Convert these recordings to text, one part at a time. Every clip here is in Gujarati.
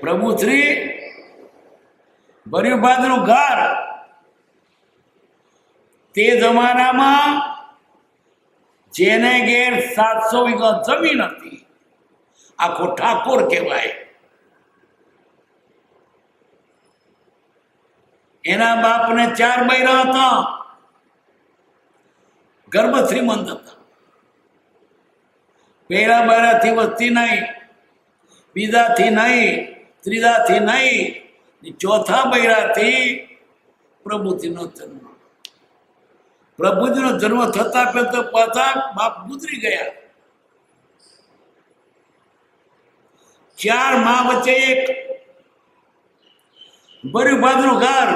પ્રભુ શ્રી ભર્યુભાદનું ઘર તે જમાનામાં જેને ઘેર 700 વીઘા જમીન હતી, આખો ઠાકોર કહેવાય. એના બાપને 4 બૈરા હતા, ગર્ભ શ્રીમંત હતા. પહેલા બૈરાથી વસ્તી નહીં, બીજાથી નહીં, ત્રીજાથી નહીં, ચોથા બૈરાથી પ્રભુજીનો જન્મ. પ્રભુજીનો જન્મ થતા પહેલા પાછા બાપ ગુજરી ગયા. 4 માં વચ્ચે એક ભર્યુભાદનું ઘર,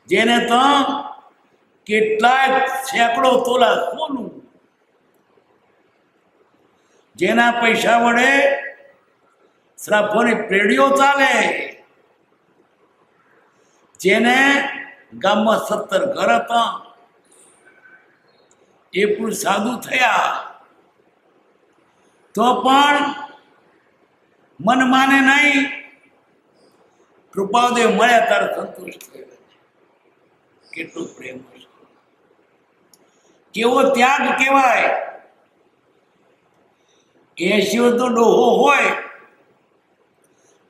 જેને તો કેટલાય સેંકડો તોલા સોનું, જેના પૈસા વડે શ્રાપોની પેઢીઓ ચાલે, જેને ગામમાં 17 ઘર હતા, એ પણ સાધુ થયા તો પણ મન માને નહીં. કૃપાદેવ મળ્યા ત્યારે સંતુષ્ટ થયા. કેટલો પ્રેમ હશે, કેવો ત્યાગ કહેવાય. 80 વર્ષનો ડોહો હોય,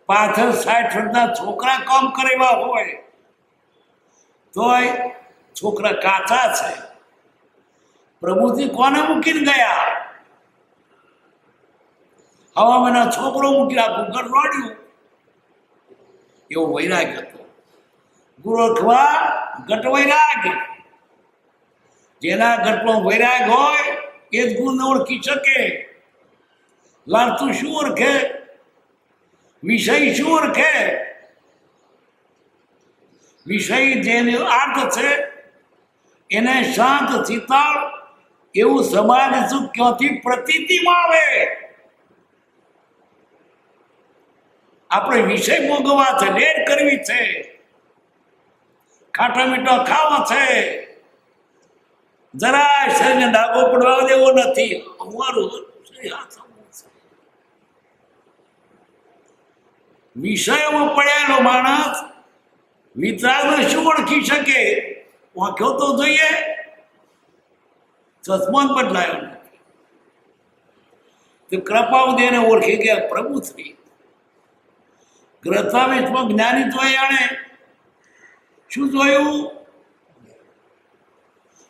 પાછળ 60 વર્ષના છોકરા કામ કરેવા હોય, તોય છોકરા કાચા છે. પ્રભુજી કોને મૂકીને ગયા? હવામાના છોકરો મૂકી આખું ઘર રોડ્યું. એવો વૈરાગ હતો. ગુરખવા ગટ વૈરાગ. જેના ગટમાં વૈરાગ હોય એ જ ગુણને ઓળખી શકે. લાલતું શું ઓળખે? વિષય શું ઓળખે? વિષય જેનો અર્થ છે એને શાંત શીતળ એવું સમાજ સુખ ક્યાંથી પ્રતીતિમાં આવે? આપણે વિષય ભોગવવા છે, લેર કરવી છે, ખાટા મીઠા ખાવા છે, જરાય શરીરને ડાઘો પડવા દેવો નથી. અમારું વિષયોમાં પડેલો માણસ વિતરાગને શું ઓળખી શકે? વાંખ્યો તો જોઈએ, ચશ્મા બદલાયો નથી. તો કૃપાવદેને ઓળખી ગયા પ્રભુ શ્રી. ગ્રંથાવેશમાં જ્ઞાની જોયા, એણે શું જોયું?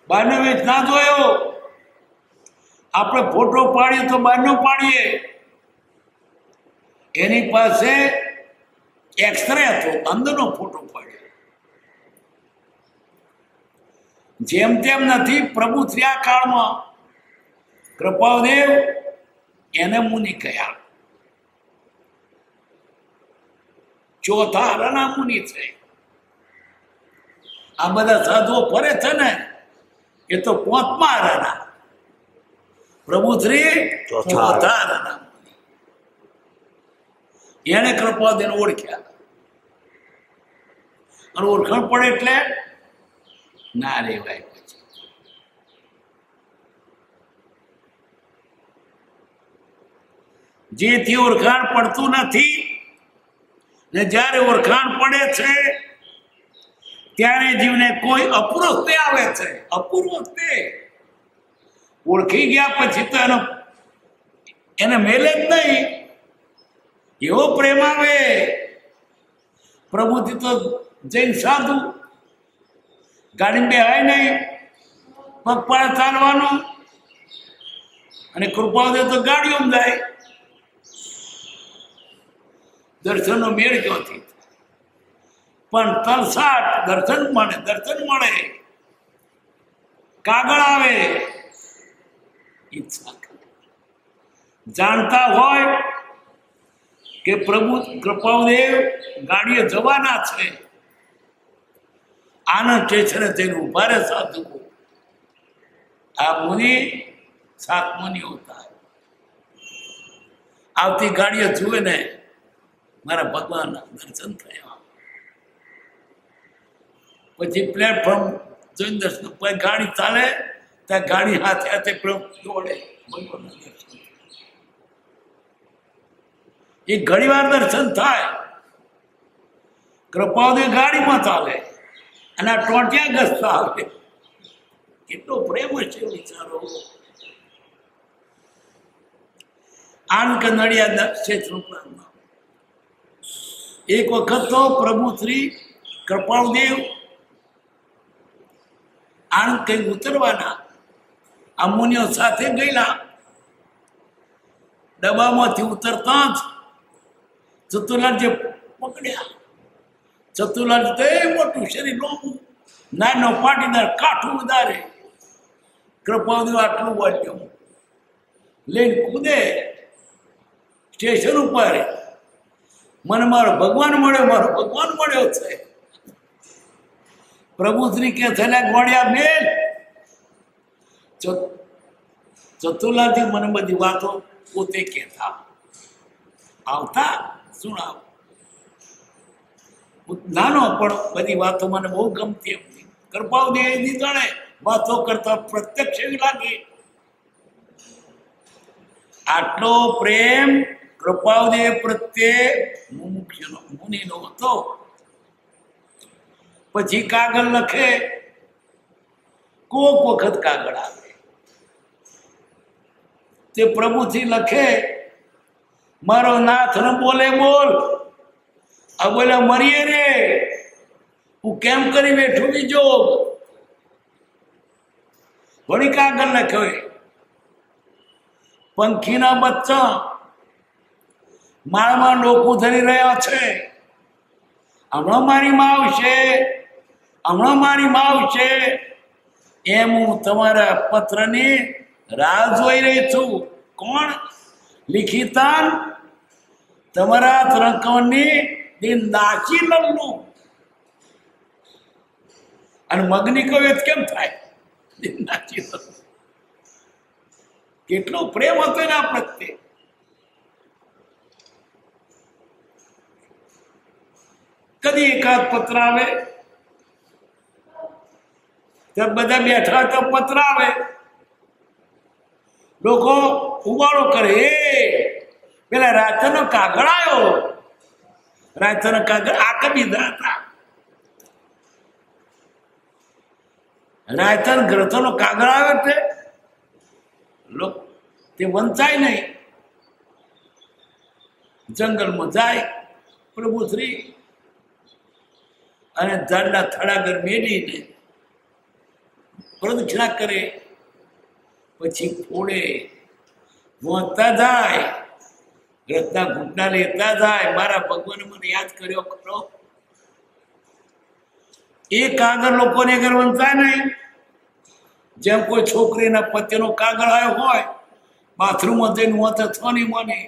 બહારનો વેચ ના જોયો. આપણે ફોટો પાડીએ તો બહારનો પાડીએ. એની પાસે એક્સરે હતો, અંદરનો ફોટો પાડ્યો. જેમ તેમ નથી. પ્રભુ શ્રી આ કાળમાં કૃપાદેવ એને મુનિ કહ્યા. ચોથા હરાના મુનિ છે. આ બધા સાધુઓ ફરે છે ને, એ તો 5મા હરાના. પ્રભુ શ્રી ચોથા હરાના મુનિ. એને કૃપાદેવને ઓળખ્યા. અને ઓળખાણ પડે એટલે ના રેવાય. પછી જેથી ઓળખાણ પડતું નથી ને જ્યારે ઓળખાણ પડે છે ત્યારે જીવને કોઈ અપૂર્વ આવે છે. અપૂર્વ ઓળખી ગયા પછી તો એને મેલે જ નહીં. એવો પ્રેમ આવે. પ્રભુથી તો જૈન સાધુ ગાડી બેહાય નહીં, પગપાળા ચાલવાનું. અને કૃપાદેવ તો ગાડીઓમાં જાય. દર્શનનો મેળ ક્યાંથી? પણ તલસાટ દર્શન મળે. કાગળ આવે, ઈચ્છા જાણતા હોય કે પ્રભુ કૃપાદેવ ગાડીએ જવાના છે, આના સ્ટેશને જઈને ઉભા રહે સાધુ. આ મુનિ 7 મુનિ હોતા. આવતી ગાડીએ જુએ ને મારા ભગવાનના દર્શન થયા. પછી પ્લેટફોર્મ જોઈને દર્શન. પછી ગાડી ચાલે ત્યાં ગાડી હાથે હાથે દોડે. એ ઘણી વાર દર્શન થાય. કૃપાળુદેવ ગાડીમાં ચાલે અને આ ટોટિયા ગસતા આવે. કેટલો પ્રેમ છે વિચારો. આણંદ નડિયાદ ક્ષેત્રમાં એક વખત તો પ્રભુ શ્રી કૃપાળુદેવ આણંદ કઈ ઉતરવાના, આ મુનિઓ સાથે ગયેલા. ડબ્બામાંથી ઉતરતા જ ચતુર્લાલજી પકડ્યા. ચતુર્લાલ તો મોટું શરીર લોબું, નાનો પાટીદાર, કાઠું વધારે. કૃપાળુદેવ આટલું વાળ્યું લઈને કૂદે સ્ટેશન ઉપર. મને મારો ભગવાન મળ્યો, મારો ભગવાન મળ્યો છે. પ્રભુ શ્રી કે છે ગોળ્યા મેલ. ચતુર્લાલજી મને બધી વાતો પોતે કહેતા આવતા સુણાવ. નાનો પણ બધી વાતો મને બહુ ગમતી હતી. કૃપાળુદેવ એની જાણે વાતો કરતા પ્રત્યક્ષ એવી લાગી. આટલો પ્રેમ કૃપાળુદેવ પ્રત્યે મુનિનો હતો. પછી કાગળ લખે, કોક વખત કાગળ આવે તે પ્રભુથી લખે, મારો નાથ ન બોલે બોલ, આ બોલે મરીએ રે, હું કેમ કરી બેઠું બીજો. વળી કાગળ લખ્યો, પંખીના બચ્ચા માળમાં ડોકું ધરી રહ્યા છે, હમણાં મારી માં આવશે, હમણાં મારી માં આવશે. એમ હું તમારા પત્રની રાહ જોઈ રહી છું. કોણ? લિખિતાન તમારા ત્રણકવની દિન દાચી લલ્લું. અને મગની કવિયત કેમ થાય? દિન દાચી લલ્લું. કેટલો પ્રેમ હતો એના પ્રત્યે. કદી એકાદ પત્ર આવે, બધા બેઠા તો પત્ર આવે, લોકો ઉબાળો કરે, પેલા રાતનો કાગળ આવ્યો. રાતનો કાગળ આકે બીધા હતા. રાતન ગ્રંથોનો કાગળ આવે તે વંચાય નહીં. જંગલમાં જાય પ્રભુ શ્રી અને ઝાડના થડાગર મેળીને પ્રદક્ષિણા કરે, પછી ફોડે, વાંચતા જાય, રથના ઘૂંટણા લેતા જાય. મારા ભગવાને મને યાદ કર્યો ખરો. એ કાગળ લોકોને અગર વંચાય નહીં, જેમ કોઈ છોકરીના પતિનો કાગળ આવ્યો હોય, બાથરૂમમાં જઈને વાંચે થોની મને.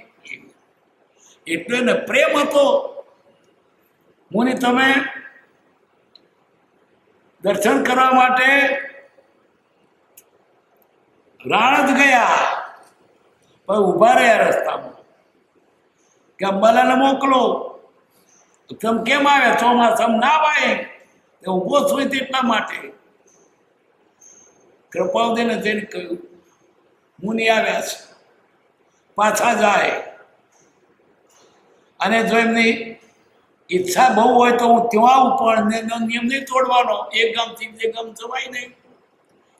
એટલે ને પ્રેમ હતો. મુનિ તમે દર્શન કરવા માટે રાણદ ગયા, પણ ઉભા રહ્યા રસ્તામાં કે અંબાલાને મોકલો. તમે કેમ આવ્યા? ચોમાસમ ના ભાઈ ઉભો છું એટલા માટે. કૃપાળુદેવને જઈને કહ્યું, મુનિ આવ્યા છે, પાછા જાય. અને જો એમની ઈચ્છા બહુ હોય તો હું ત્યાં આવું, પણ નિયમ નહીં તોડવાનો. એક ગામથી બીજે ગામ જવાય નહીં.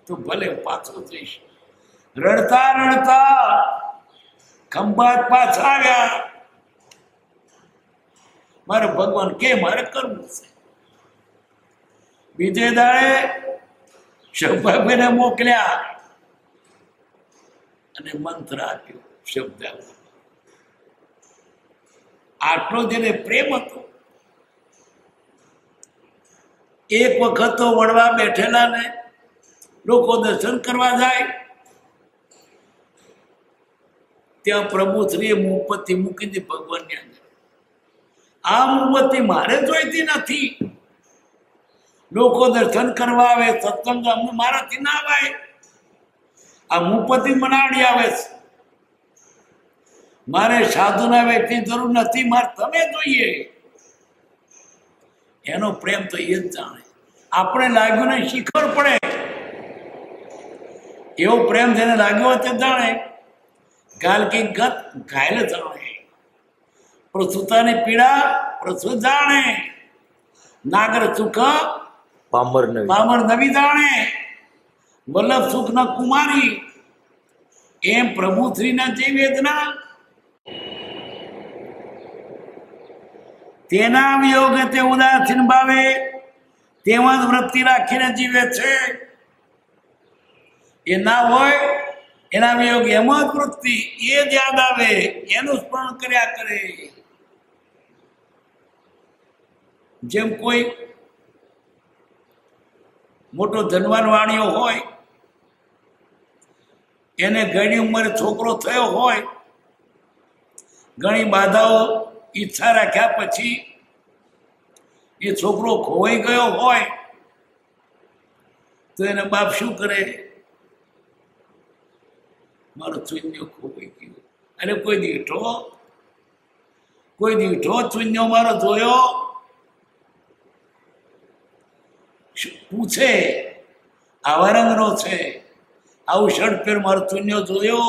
તો ભલે પાછો જઈશ. રડતા રડતા ખંભાત પાછા આવ્યા. મારે ભગવાન કે મારે કરવું છે. બીજે દાડે શંભાભાઈને મોકલ્યા અને મંત્ર આપ્યો, શબ્દ. આટલો જેને પ્રેમ હતો. એક વખત તો વડવા બેઠેલા ને લોકો દર્શન કરવા જાય, ત્યાં પ્રભુ શ્રીએ મોમબત્તી મૂકી હતી ભગવાનની અંદર. આ મોમબત્તી મારે જોઈતી નથી. લોકો દર્શન કરવા આવે, સત્સંગ મારાથી ના આવે. આ મોમબત્તી મનાડી આવે છે. મારે સાધુના વ્યક્તિ જરૂર નથી, મારે તમે જોઈએ. એનો પ્રેમ તો એ જ જાણે. આપણે લાગ્યું ને શીખર પડે એવો પ્રેમ જેને લાગ્યો હોય તે જાણે. ગાલ કી ગત ઘાયલ જાણે. પ્રસૂતાની પીડા પ્રસૂત જાણે, નાગર સુખ પામર નવી પામર નવી જાણે, વલ્લભ સુખ ન કુમારી. એમ પ્રભુ શ્રીના જે વેદના તેના વિયોગે તે ઉદાસીન ભાવે તેમાં જ વૃત્તિ રાખીને જીવે છે. એ ના હોય એના વિયોગ એમાં જ વૃત્તિ, એ જ યાદ આવે, એનું સ્મરણ કર્યા કરે. જેમ કોઈ મોટો ધનવાન વાણીઓ હોય, એને ઘણી ઉંમરે છોકરો થયો હોય, ઘણી બાધાઓ ઈચ્છા રાખ્યા પછી એ છોકરો ખોવાઈ ગયો હોય તો એને બાપ શું કરે? મારો ચૂન્યો ખોવાઈ ગયો. અને કોઈ દીઠો ચૂન્યો મારો જોયો? પૂછે આવા રંગનો છે, આવું શર્ટ પહેર મારો ચૂન્યો જોયો?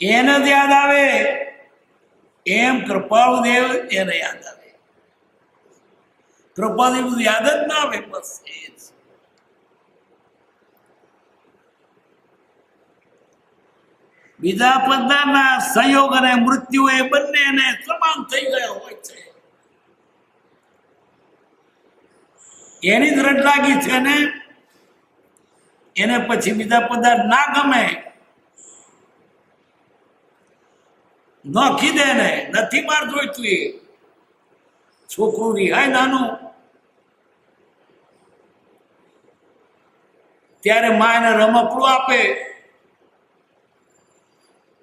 એને જ યાદ આવે. એમ કૃપાળુ દેવ એને યાદ આવે. કૃપાદેવ યાદ જ ના આવે. બસ એ જ. બીજા પદાના સંયોગ અને મૃત્યુ એ બંને એને સમાન થઈ ગયા હોય છે. એની જ રટ લાગી છે ને, એને પછી બીજા પદાર્થ ના ગમે, નોખી દે ને, નથી માર જોઈતું. એ છોકરું રિહાય નાનું, ત્યારે માં એને રમકડું આપે.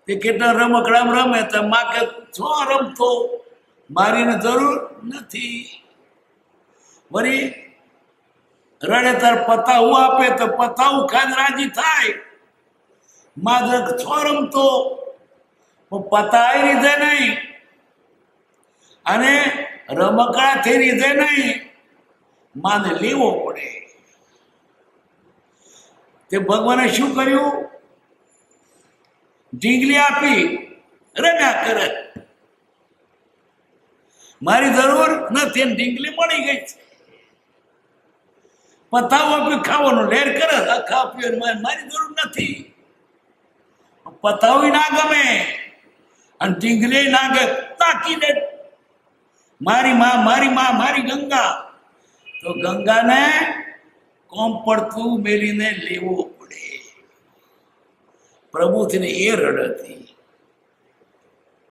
તે કેટલા રમકડામાં રમે તો માં કે છો રમતો, મારીને જરૂર નથી. વળી રડે તાર પતાવું આપે તો પતાવું ખાન રાજી થાય. માં જગ છો રમતો પતાય રીધે નહીં, અને રમકડાથી રીધે નહીં, માને લેવો પડે. તે ભગવાને શું કર્યું? ઢીંગલી આપી, રમ્યા કરે. મારી જરૂર નથી, ઢીંગલી મળી ગઈ છે. પતાવો આપ્યું, ખાવાનું લેર કરે, આપ્યું, મારી જરૂર નથી. પતાવી ના ગમે અને ઢીંગલી ના ગે, તાકીને મારી માં, મારી માં, મારી ગંગા. તો ગંગાને કોમ પડતું મેલીને લેવો પડે. પ્રભુથીને એ રડ હતી.